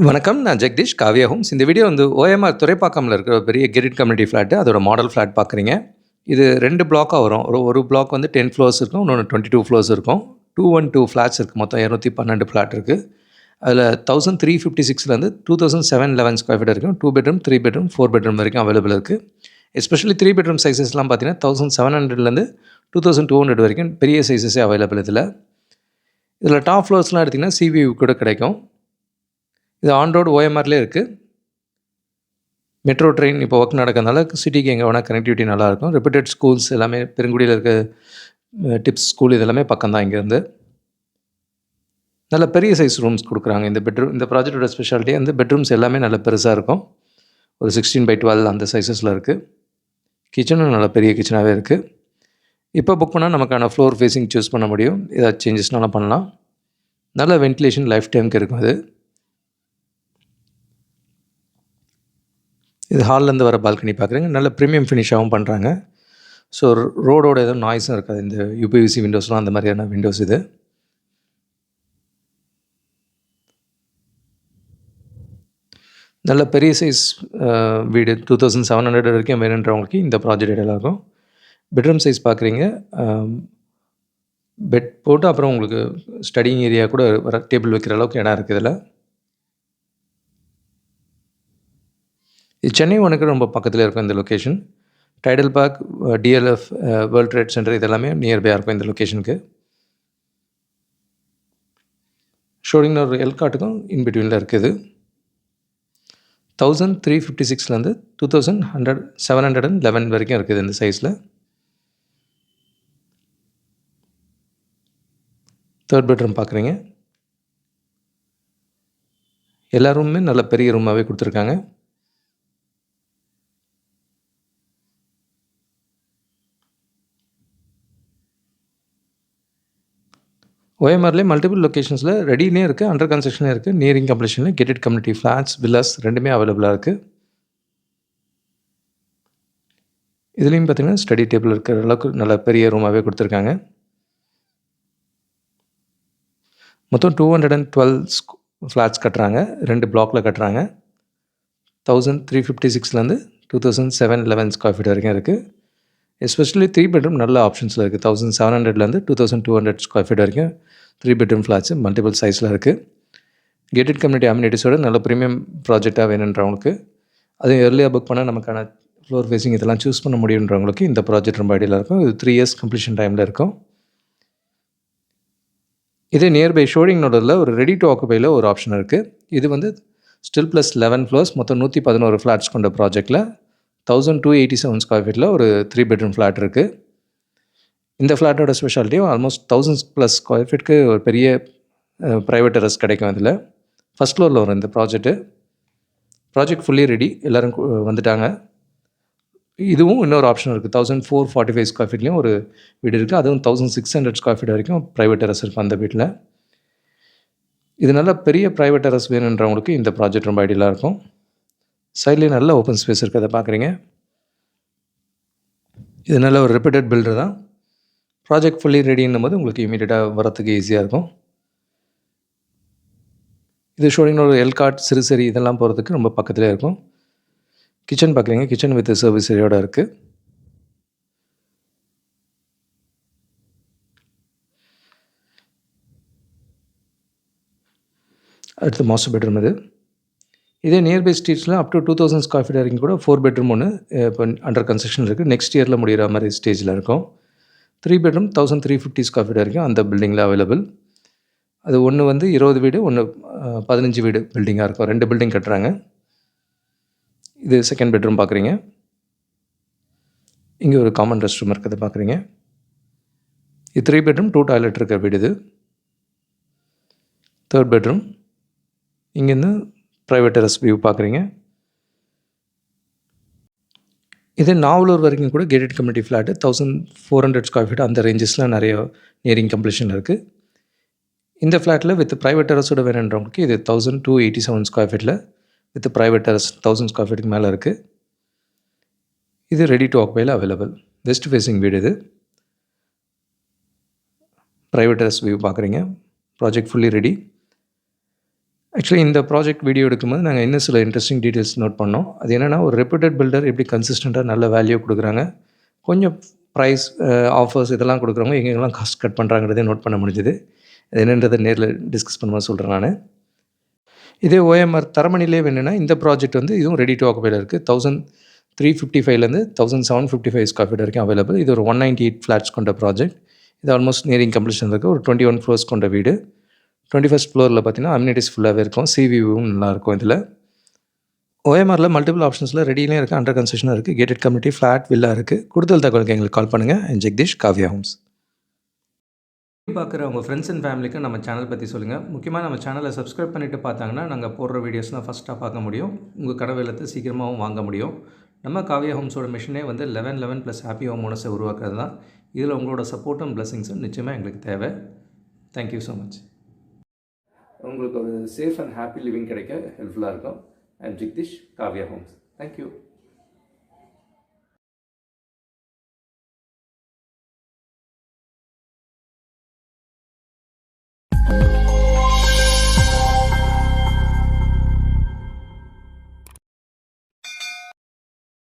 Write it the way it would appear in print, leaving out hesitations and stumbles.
வணக்கம். நான் ஜெகதீஷ், காவியா ஹோம்ஸ். இந்த வீடியோ வந்து ஓஎம்ஆர் துறைப்பாக்கம்ல இருக்கிற ஒரு பெரிய கெரிட் கம்யூனிட்டி ஃப்ளாட்டு. அதோட மாடல் ஃப்ளாட் பார்க்குறீங்க. இது 2 பிளாக்கா வரும். ஒரு பிளாக் வந்து 10 ஃப்ளோர்ஸ் இருக்கும். இன்னொன்று 22 ஃப்ளோர்ஸ் இருக்கும். 212 ஃப்ளாட்ஸ் இருக்குது. மொத்தம் 212 ஃப்ளாட் இருக்குது. அதில் 1356லேருந்து 2711 ஸ்கொயர் ஃபீட் வரைக்கும் 2 பெட்ரூம், 3 பெட்ரூம், 4 பெட்ரூம் வரைக்கும் அவைலபிள் இருக்குது. எஸ்பெஷலி 3 பெட்ரூம் சைஸஸ்லாம் பார்த்தீங்கன்னா 1700லேருந்து 2200 வரைக்கும் பெரிய சைஸஸே அவைலபிள் இதில் டாப் ஃப்ளோர்ஸ்லாம் எடுத்திங்கன்னா சிவியூ கூட கிடைக்கும். இது ஆன் ரோடு ஓஎம்ஆர்லேயே இருக்குது. மெட்ரோ ட்ரெயின் இப்போ ஒர்க் நடக்கிறதுனால சிட்டிக்கு எங்கே வேணால் கனெக்டிவிட்டி நல்லாயிருக்கும். ரெப்யூட்டட் ஸ்கூல்ஸ் எல்லாமே பெருங்குடியில் இருக்க டிப்ஸ் ஸ்கூல் இதெல்லாமே பக்கம் தான் இங்கேருந்து. நல்ல பெரிய சைஸ் ரூம்ஸ் கொடுக்குறாங்க. இந்த ப்ராஜெக்டோட ஸ்பெஷாலிட்டி வந்து பெட்ரூம்ஸ் எல்லாமே நல்ல பெருசாக இருக்கும். ஒரு 16x12 அந்த சைஸஸில் இருக்குது. கிச்சனும் நல்ல பெரிய கிச்சனாகவே இருக்குது. இப்போ புக் பண்ணால் நமக்கான ஃப்ளோர் ஃபேஸிங் சூஸ் பண்ண முடியும். ஏதாச்சும் சேஞ்சஸ்னாலும் பண்ணலாம். நல்ல வென்டிலேஷன் லைஃப் டைமுக்கு இருக்கும் அது. இது ஹால்லேருந்து வர பால்கனி பார்க்குறீங்க. நல்ல ப்ரீமியம் ஃபினிஷாகவும் பண்ணுறாங்க. ஸோ ரோடோட எதுவும் நாய்ஸும் இருக்காது. இந்த யூபிவிசி விண்டோஸ்லாம் அந்த மாதிரியான விண்டோஸ் இது. நல்ல பெரிய சைஸ் வீடு 2700 வரைக்கும் வேணுன்றவங்களுக்கு இந்த ப்ராஜெக்ட் இடையில இருக்கும். பெட்ரூம் சைஸ் பார்க்குறீங்க. பெட் போட்டு அப்புறம் உங்களுக்கு ஸ்டடிங் ஏரியா கூட வர டேபிள் வைக்கிற அளவுக்கு இடம் இருக்குது இதில். இது சென்னை ஒன்றுக்கு ரொம்ப பக்கத்தில் இருக்கும் இந்த location. Tidel Park, DLF, world trade centre இதெல்லாமே நியர்பையாக இருக்கும் இந்த லொக்கேஷனுக்கு. ஷோரிங்னு ஒரு எல்காட்டுக்கும் இன்பிட்வீனில் இருக்குது. 1356லேருந்து 2711 வரைக்கும் இருக்குது இந்த சைஸில். தேர்ட் பெட்ரூம் பார்க்குறீங்க. எல்லா ரூமுமே நல்ல பெரிய ரூமாகவே கொடுத்துருக்காங்க. ஓஎம்ஆர்லேயே மல்டிபிள் லொக்கேஷன்ஸில் ரெடினே இருக்குது, அண்டர் கன்ஸ்ட்ரக்ஷனே இருக்குது, நியரிங் கம்ப்ளீஷனில் கெட்டட் கம்யூனிட்டி ஃப்ளாட்ஸ், வில்லாஸ் ரெண்டுமே அவைலபிளாக இருக்குது. இதுலேயும் பார்த்திங்கன்னா ஸ்டடி டேபிள் இருக்கிற அளவுக்கு நல்ல பெரிய ரூமாகவே கொடுத்துருக்காங்க. மொத்தம் 212 ஃப்ளாட்ஸ் கட்டுறாங்க. 2 பிளாக்கில் கட்டுறாங்க. 1356லேருந்து 2711 ஸ்கொயர் ஃபீட் வரைக்கும் இருக்குது. எஸ்பெஷலி 3 பெட்ரூம் நல்ல ஆப்ஷன்ஸில் இருக்குது. 1700லேருந்து 2200 ஸ்கொயர் ஃபீட் வரைக்கும் 3 பெட்ரூம் ஃப்ளாட்ஸு மல்டிபிள் சைஸில் இருக்குது. கேட்டட் கம்யூனிட்டி அம்யூனிட்டிஸோட நல்ல ப்ரீமியம் ப்ராஜெக்டாக வேணுன்றவங்களுக்கு, அதுவும் ஏர்லியாக புக் பண்ணால் நமக்கான ஃப்ளோர் ஃபேஸிங் இதெல்லாம் சூஸ் பண்ண முடியுன்றவங்களுக்கு இந்த ப்ராஜெக்ட் ரொம்ப ஐடியலாக இருக்கும். இது 3 இயர்ஸ் கம்ப்ளீஷன் டைமில் இருக்கும். இதே நியர்பை ஷோரிங் நோடில் ஒரு ரெடி டு ஆக்குபையில் ஒரு ஆப்ஷன் இருக்குது. இது வந்து ஸ்டில் ப்ளஸ் 11 ஃப்ளோர்ஸ், மொத்தம் 111 ஃப்ளாட்ஸ் கொண்ட ப்ராஜெக்டில் 1287 ஸ்கொயர் ஃபீட்டில் ஒரு 3 பெட்ரூம் ஃப்ளாட் இருக்குது. இந்த ஃப்ளாட்டோட ஸ்பெஷாலிட்டியும் ஆல்மோஸ்ட் 1000+ ஸ்கொயர் ஃபீட்டுக்கு ஒரு பெரிய ப்ரைவேட் டெரஸ் கிடைக்கும். இதில் ஃபஸ்ட் ஃப்ளோரில் வரும் இந்த ப்ராஜெக்ட் ஃபுல்லி ரெடி, எல்லோரும் வந்துட்டாங்க. இதுவும் இன்னொரு ஆப்ஷன் இருக்குது. 1445 ஸ்கொயர் ஃபீட்லேயும் ஒரு வீடு இருக்குது. அதுவும் 1600 ஸ்கொயர் ஃபீட் வரைக்கும் ப்ரைவேட் டெரஸ் இருக்கும் அந்த வீட்டில். இது நல்ல பெரிய ப்ரைவேட் டெரஸ் வேணுன்றவங்களுக்கு இந்த ப்ராஜெக்ட் ரொம்ப ஐடியலாக இருக்கும். சைட்லேயே நல்ல ஓப்பன் ஸ்பேஸ் இருக்குது, அதை பார்க்குறீங்க. இது நல்ல ஒரு ரெப்யூட்டட் பில்டர் தான். ப்ராஜெக்ட் ஃபுல்லி ரெடின்னும் போது உங்களுக்கு இமீடியட்டாக வரத்துக்கு ஈஸியாக இருக்கும். இது ஷோரிங் ஒரு எல்காட், சிறுசேரி இதெல்லாம் போகிறதுக்கு ரொம்ப பக்கத்துலேயே இருக்கும். கிச்சன் பார்க்குறீங்க. கிச்சன் வித் சர்வீஸ் ஏரியோட இருக்குது. அடுத்து மாஸ்டர் பெட்ரூம் இது. இதே நியர்பை ஸ்ட்ரீட்ஸில் அப் டு 2000 ஸ்கொயர் ஃபீட் வரைக்கும் கூட 4 பெட்ரூம் ஒன்று இப்போ அண்டர் கன்ஸ்ட்ரக்ஷன் இருக்குது. நெக்ஸ்ட் இயரில் முடிகிற மாதிரி ஸ்டேஜில் இருக்கும். 3 பெட்ரூம் 1350 ஸ்கொயர் ஃபீட் வரைக்கும் அந்த பில்டிங்கில் அவைலபிள். அது ஒன்று வந்து 20 வீடு, ஒன்று 15 வீடு பில்டிங்காக இருக்கும். 2 பில்டிங் கட்டுறாங்க. இது செகண்ட் பெட்ரூம் பார்க்குறீங்க. இங்கே ஒரு காமன் ரெஸ்ட் ரூம் இருக்கிறது பார்க்குறீங்க. இது 3 பெட்ரூம் 2 டாய்லெட் இருக்கிற வீடு இது. Third bedroom. இங்கேருந்து ப்ரைவேட் டெரஸ் வியூ பார்க்குறீங்க. இது நாவலூர் வரைக்கும் கூட gated community flat 1400 square feet அந்த ரேஞ்சஸில் நிறைய நியரிங் கம்ப்ளீஷன் இருக்குது. இந்த ஃப்ளாட்டில் வித் ப்ரைவேட் டெரஸோட வேணுன்றவங்களுக்கு இது 1287 ஸ்கொயர் ஃபீட்டில் வித் ப்ரைவேட் டெரஸ் 1000 ஸ்கொயர் ஃபீட்டுக்கு மேலே இருக்குது. இது ரெடி டு ஆக்குபையில் அவைலபிள். வெஸ்ட் ஃபேஸிங் வீடு இது. ப்ரைவேட் டெரஸ் வியூ பார்க்குறீங்க. Project fully ready. ஆக்சுவலி இந்த ப்ராஜெக்ட் வீடியோ எடுக்கும்போது நாங்கள் இன்னும் சில இன்ட்ரெஸ்டிங் டீட்டெயில்ஸ் நோட் பண்ணோம். அது என்னென்னா, ஒரு ரெப்யூட்டட் பில்டர் எப்படி கன்சிஸ்டண்ட்டாக நல்ல வேல்யூ கொடுக்குறாங்க, கொஞ்சம் ப்ரைஸ் ஆஃபர்ஸ் இதெல்லாம் கொடுக்குறவங்க எங்கெங்கெல்லாம் காஸ்ட் கட் பண்ணுறாங்கிறதே நோட் பண்ண முடிஞ்சுது. அது என்னன்றதை நேரில் டிஸ்கஸ் பண்ணும்போது சொல்கிறேன் நான். இதே OMR தரமணிலே வேணும்னா இந்த ப்ராஜெக்ட் வந்து இதுவும் ரெடி டு ஆக்குபைல இருக்குது. 1355லேருந்து 1755 ஸ்கொயர் ஃபீட் வரைக்கும் அவைலபிள். இது ஒரு 198 ஃப்ளாட்ஸ் கொண்ட ப்ராஜெக்ட். இது ஆல்மோஸ்ட் நியரிங் கம்ப்ளீஷன் இருக்குது. ஒரு 21 ஃப்ளோர்ஸ் கொண்ட வீடு. 21st ஃப்ளோரில் பார்த்தீங்கன்னா அம்யூனிட்டிஸ் ஃபுல்லாகவே இருக்கும். சி வியூவும் நல்லாயிருக்கும் இதில். OMRல மல்டிபிள் ஆப்ஷன்ஸில் ரெடியிலையும் இருக்குது, அண்டர் கன்ஸ்ட்ரக்ஷனும் இருக்குது. கேட்டட் கம்யூனிட்டி, ஃப்ளாட், வில்லா இருக்குது. கூடுதல் தகவலுக்கு எங்களுக்கு கால் பண்ணுங்கள். ஜெகதீஷ், காவ்யா ஹோம்ஸ். பார்க்குற உங்கள் ஃப்ரெண்ட்ஸ் அண்ட் ஃபேமிலிக்கு நம்ம சேனல் பற்றி சொல்லுங்கள். முக்கியமாக நம்ம சேனலை சப்ஸ்கிரைப் பண்ணிவிட்டு பார்த்தாங்கன்னா நாங்கள் போடுற வீடியோஸ்லாம் ஃபஸ்ட்டாக பார்க்க முடியும். உங்கள் கனவு இல்லத்தை சீக்கிரமாகவும் வாங்க முடியும். நம்ம காவ்யா ஹோம்ஸோட மிஷனே வந்து 11 + ஹாப்பி ஹோம் ஓனர்ஸை உருவாக்குறது தான். இதில் உங்களோட சப்போர்ட்டும் பிளெஸிங்ஸும் நிச்சயமாக எங்களுக்கு தேவை. Thank you so much. உங்களுக்கு ஒரு சேஃப் அண்ட் ஹாப்பி லிவிங் கிடைக்க ஹெல்ப்ஃபுல்லாக இருக்கும். I am Jagadish, Kavya Homes. Thank you.